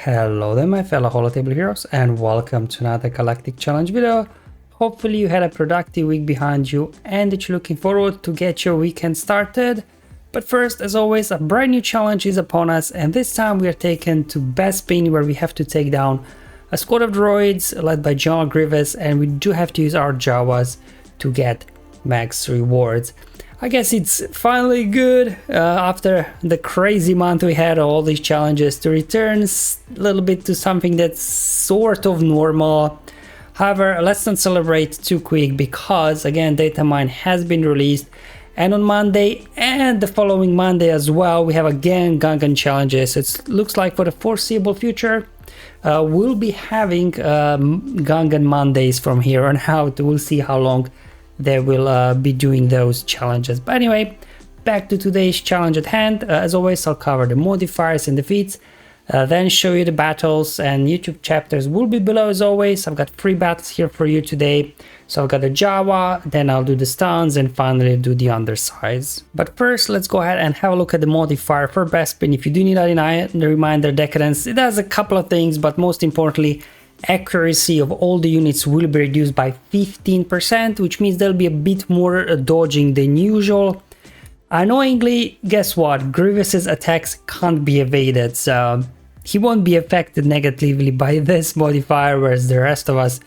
Hello there my fellow holotable heroes and welcome to another Galactic challenge video. Hopefully you had a productive week behind you and that you're looking forward to get your weekend started. But first, as always, a brand new challenge is upon us, and this time we are taken to Bespin, where we have to take down a squad of droids led by General Grievous, and we do have to use our Jawas to get max rewards. I guess it's finally good after the crazy month we had, all these challenges, to return a little bit to something that's sort of normal. However, let's not celebrate too quick because again, data mine has been released, and on Monday and the following Monday as well we have again Gungan challenges. It looks like for the foreseeable future we'll be having Gungan Mondays from here on out. We'll see how long they will be doing those challenges. But anyway, back to today's challenge at hand. As always, I'll cover the modifiers and defeats, then show you the battles, and YouTube chapters will be below as always. I've got 3 battles here for you today. So I've got the Jawa, then I'll do the stuns, and finally do the Undersize. But first, let's go ahead and have a look at the modifier for Bespin. If you do need a reminder, Decadence, it does a couple of things, but most importantly, accuracy of all the units will be reduced by 15%, which means there'll be a bit more dodging than usual. Annoyingly, guess what? Grievous's attacks can't be evaded, so he won't be affected negatively by this modifier, whereas the rest of us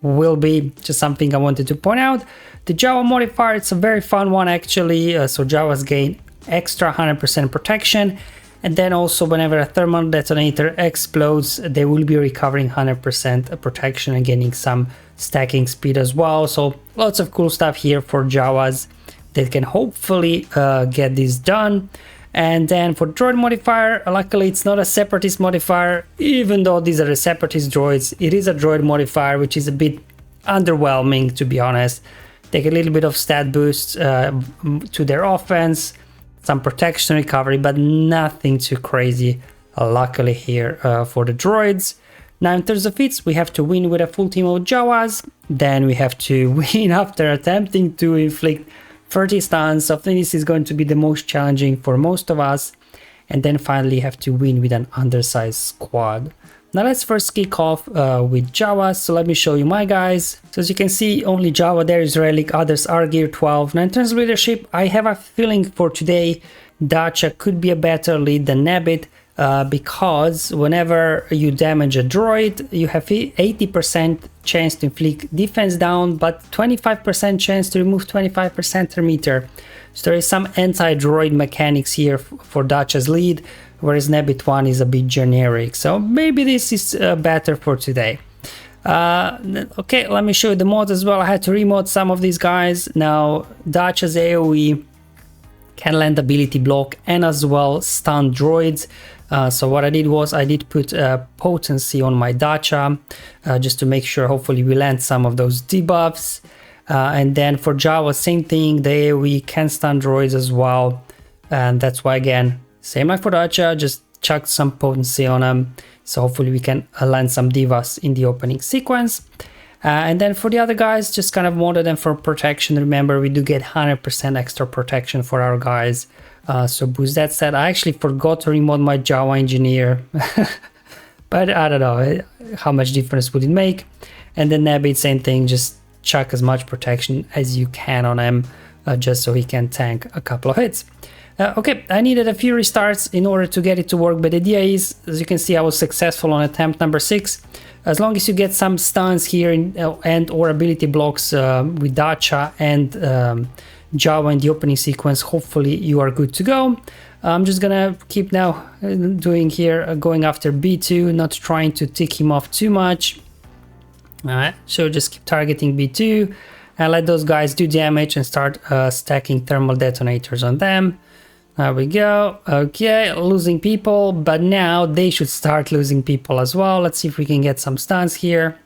will be. Just something I wanted to point out. The Jawa modifier, it's a very fun one actually. So Jawas gain extra 100% protection. And then also whenever a thermal detonator explodes, they will be recovering 100% protection and gaining some stacking speed as well. So lots of cool stuff here for Jawas that can hopefully get this done. And then for droid modifier, luckily it's not a separatist modifier, even though these are the separatist droids. It is a droid modifier, which is a bit underwhelming, to be honest. Take a little bit of stat boost to their offense, some protection recovery, but nothing too crazy, luckily here for the droids. Now in terms of feats, we have to win with a full team of Jawas, then we have to win after attempting to inflict 30 stuns. So I think this is going to be the most challenging for most of us, and then finally have to win with an undersized squad. Now let's first kick off with Jawas. So let me show you my guys. So as you can see, only Jawa there is Relic, others are Gear 12. Now in terms of leadership, I have a feeling for today Datcha could be a better lead than Nabbit, because whenever you damage a droid, you have 80% chance to inflict defense down, but 25% chance to remove 25% meter. So there is some anti-droid mechanics here for Datcha's lead, whereas Nabbit 1 is a bit generic. So maybe this is better for today. Okay, let me show you the mods as well. I had to remod some of these guys. Now Datcha's AoE can land ability block and as well stun droids. So what I did was I did put potency on my Datcha just to make sure hopefully we land some of those debuffs. And then for Jawa, same thing, the AoE can stun droids as well. And that's why, again, same like for Datcha, just chuck some potency on them. So hopefully we can land some debuffs in the opening sequence. And then for the other guys, just kind of modded them for protection. Remember, we do get 100% extra protection for our guys. So boost that said, I actually forgot to remod my Jawa engineer. But I don't know how much difference would it make. And then Nabbit, same thing, just chuck as much protection as you can on him, just so he can tank a couple of hits. Okay, I needed a few restarts in order to get it to work, but the idea is, as you can see, I was successful on attempt number 6. As long as you get some stuns here and or ability blocks with Datcha and Jawa in the opening sequence, hopefully you are good to go. I'm just gonna keep now doing here, going after B2, not trying to tick him off too much. Alright, so just keep targeting B2 and let those guys do damage and start stacking thermal detonators on them. There we go. Okay, losing people, but now they should start losing people as well. Let's see if we can get some stuns here.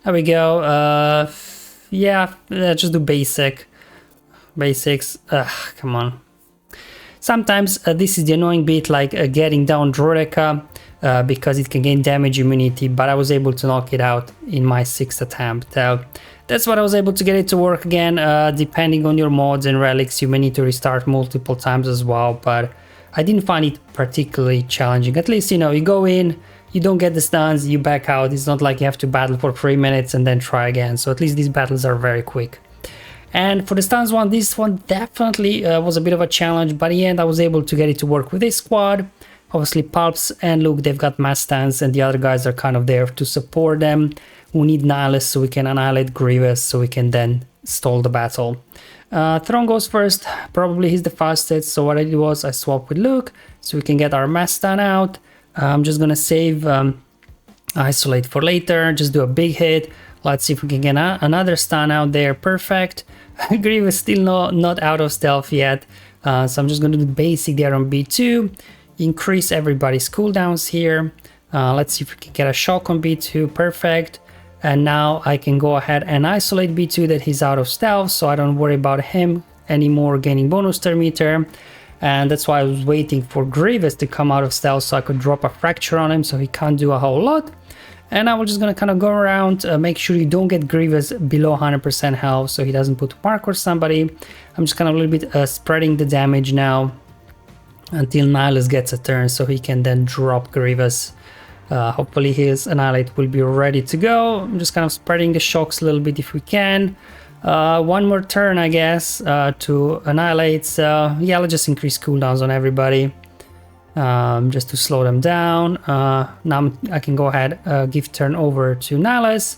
There we go. Yeah, just do basics. Come on. Sometimes this is the annoying bit, like getting down Droids because it can gain damage immunity, but I was able to knock it out in my 6th attempt. That's what I was able to get it to work again. Depending on your mods and relics, you may need to restart multiple times as well, but I didn't find it particularly challenging. At least, you know, you go in, you don't get the stuns, you back out. It's not like you have to battle for 3 minutes and then try again. So at least these battles are very quick. And for the stuns one, this one definitely was a bit of a challenge, but in the end I was able to get it to work with this squad. Obviously Palps and Luke, they've got mass stuns, and the other guys are kind of there to support them. We need Nihilus so we can annihilate Grievous, so we can then stall the battle. Thrawn goes first, probably he's the fastest, so what I did was I swapped with Luke so we can get our mass stun out. I'm just gonna save Isolate for later, just do a big hit. Let's see if we can get another stun out there. Perfect. Grievous still not out of stealth yet, so I'm just gonna do basic there on B2, increase everybody's cooldowns here. Let's see if we can get a shock on B2. Perfect. And now I can go ahead and isolate B2 that he's out of stealth, so I don't worry about him anymore gaining bonus turn meter. And that's why I was waiting for Grievous to come out of stealth so I could drop a fracture on him so he can't do a whole lot. And now we're just gonna kind of go around, make sure you don't get Grievous below 100% health so he doesn't put mark or somebody. I'm just kind of a little bit spreading the damage now until Nihilus gets a turn so he can then drop Grievous. Hopefully his Annihilate will be ready to go. I'm just kind of spreading the shocks a little bit if we can. One more turn, I guess, to Annihilate. So yeah, let's just increase cooldowns on everybody. Just to slow them down. Now I can go ahead, give turn over to Nihilus.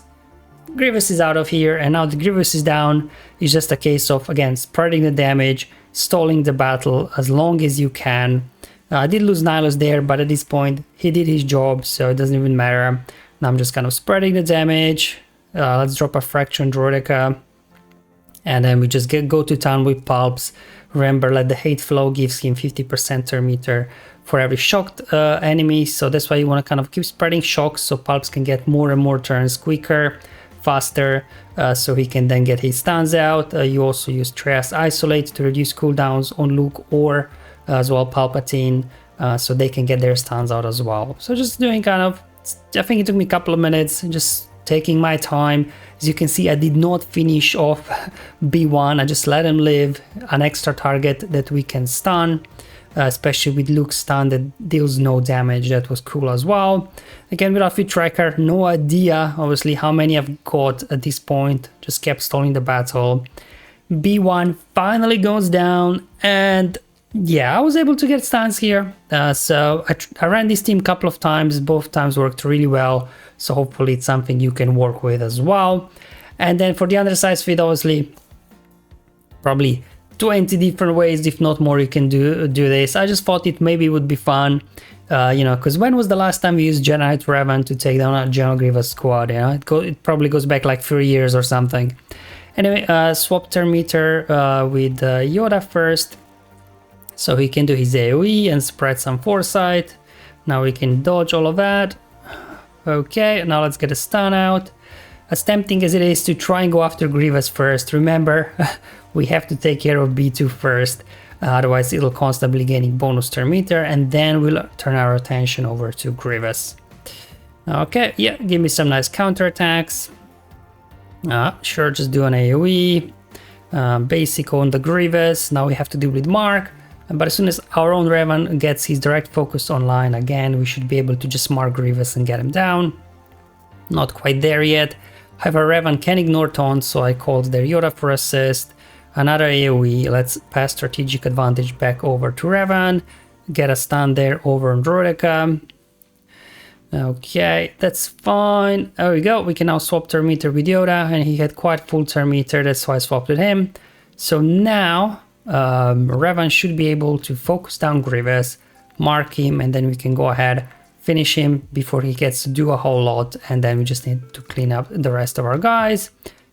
Grievous is out of here, and now the Grievous is down. It's just a case of, again, spreading the damage, stalling the battle as long as you can. I did lose Nihilus there, but at this point he did his job, so it doesn't even matter. Now I'm just kind of spreading the damage. Let's drop a fraction Droids, and then we just go to town with Palps. Remember, let the hate flow gives him 50% turn meter for every shocked enemy, so that's why you want to kind of keep spreading shocks so Palps can get more and more turns quicker, faster, so he can then get his stuns out. You also use Trias Isolate to reduce cooldowns on Luke or as well Palpatine, so they can get their stuns out as well. So just doing kind of, I think it took me a couple of minutes, just taking my time. As you can see, I did not finish off B1, I just let him live, an extra target that we can stun, especially with Luke's stun that deals no damage. That was cool as well. Again, without fit tracker, no idea obviously how many I've got at this point, just kept stalling the battle. B1 finally goes down, and yeah, I was able to get stuns here. So I ran this team a couple of times, both times worked really well, so hopefully it's something you can work with as well. And then for the Undersize feed, obviously probably 20 different ways, if not more, you can do this. I just thought it maybe would be fun, you know, because when was the last time we used Jedi Knight Revan to take down a General Grievous squad? You know, it probably goes back like 3 years or something. Anyway, swap turn meter with Yoda first, so he can do his AoE and spread some foresight. Now we can dodge all of that. Okay, now let's get a stun out. As tempting as it is to try and go after Grievous first, remember, we have to take care of B2 first, otherwise it'll constantly gaining bonus turn meter, and then we'll turn our attention over to Grievous. Okay, yeah, give me some nice counterattacks. Sure, just do an AoE. Basic on the Grievous, now we have to deal with Mark. But as soon as our own Revan gets his direct focus online again, we should be able to just mark Grievous and get him down. Not quite there yet. However, Revan can ignore taunts, so I called their Yoda for assist. Another AoE, let's pass strategic advantage back over to Revan. Get a stun there over on Droids. Okay, that's fine. There we go, we can now swap turn meter with Yoda, and he had quite full turn meter, that's why I swapped with him. So now Revan should be able to focus down Grievous, mark him, and then we can go ahead, finish him before he gets to do a whole lot, and then we just need to clean up the rest of our guys.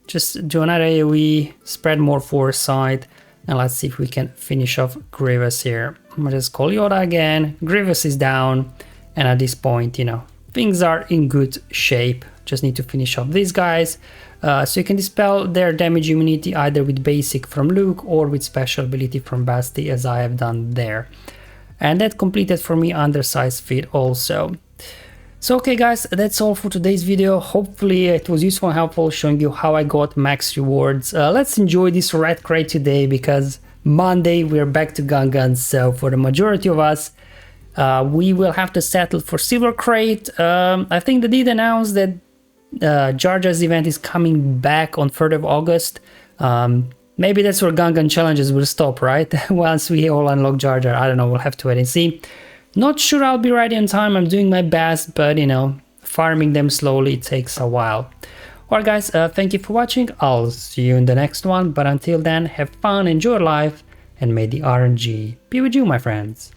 Just do another AoE, spread more foresight, and let's see if we can finish off Grievous here. I'm gonna just call Yoda again. Grievous is down, and at this point, you know, things are in good shape. Just need to finish off these guys. So you can dispel their damage immunity either with basic from Luke or with special ability from Basti, as I have done there. And that completed for me Undersize feed also. So okay guys, that's all for today's video. Hopefully it was useful and helpful, showing you how I got max rewards. Let's enjoy this red crate today, because Monday we're back to Gun Guns. So for the majority of us, we will have to settle for Silver Crate. I think they did announce that Jar Jar's event is coming back on 3rd of August. Maybe that's where Gungan challenges will stop, right? Once we all unlock Jar Jar. I don't know, we'll have to wait and see. Not sure I'll be ready on time. I'm doing my best, but you know, farming them slowly takes a while. Alright guys, thank you for watching. I'll see you in the next one, but until then, have fun, enjoy life, and may the RNG be with you, my friends.